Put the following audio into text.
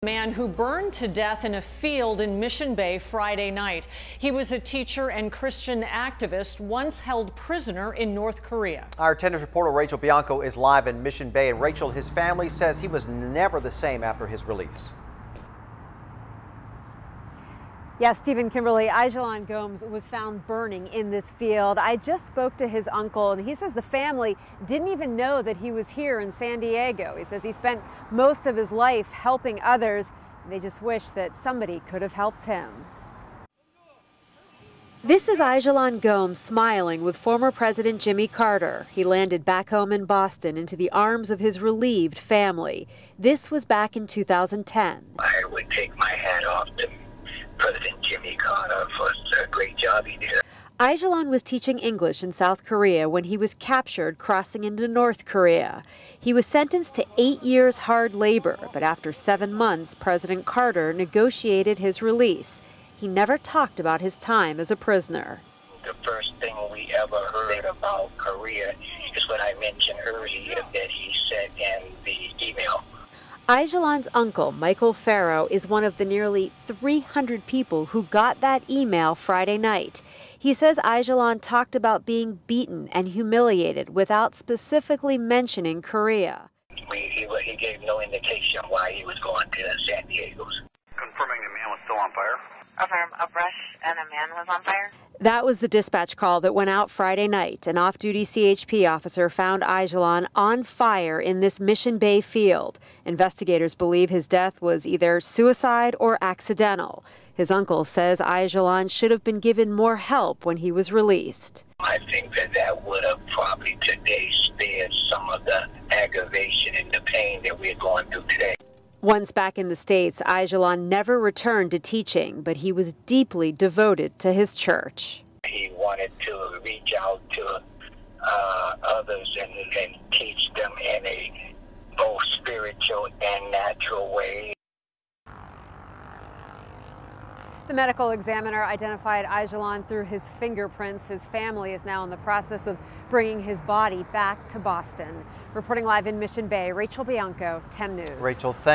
Man who burned to death in a field in Mission Bay Friday night. He was a teacher and Christian activist once held prisoner in North Korea. Our 10 News reporter Rachel Bianco is live in Mission Bay. And Rachel, his family says he was never the same after his release. Yes, Stephen, Kimberly, Aijalon Gomes was found burning in this field. I just spoke to his uncle, and he says the family didn't even know that he was here in San Diego. He says he spent most of his life helping others. They just wish that somebody could have helped him. This is Aijalon Gomes smiling with former President Jimmy Carter. He landed back home in Boston into the arms of his relieved family. This was back in 2010. I would take my hat off to President Jimmy Carter for a great job he did. Aijalon was teaching English in South Korea when he was captured crossing into North Korea. He was sentenced to 8 years hard labor, but after 7 months, President Carter negotiated his release. He never talked about his time as a prisoner. The first thing we ever heard about Korea is what I mentioned earlier that he said in the email. Aijalon's uncle, Michael Farrow, is one of the nearly 300 people who got that email Friday night. He says Aijalon talked about being beaten and humiliated without specifically mentioning Korea. He gave no indication why he was going to San Diego. Confirming the man was still on fire? A brush and a man was on fire? That was the dispatch call that went out Friday night. An off-duty CHP officer found Aijalon on fire in this Mission Bay field. Investigators believe his death was either suicide or accidental. His uncle says Aijalon should have been given more help when he was released. I think that would have probably today spared some of the aggravation and the pain that we're going through today. Once back in the States, Aijalon never returned to teaching, but he was deeply devoted to his church. He wanted to reach out to others and teach them in a both spiritual and natural way. The medical examiner identified Aijalon through his fingerprints. His family is now in the process of bringing his body back to Boston. Reporting live in Mission Bay, Rachel Bianco, 10 News. Rachel, thanks.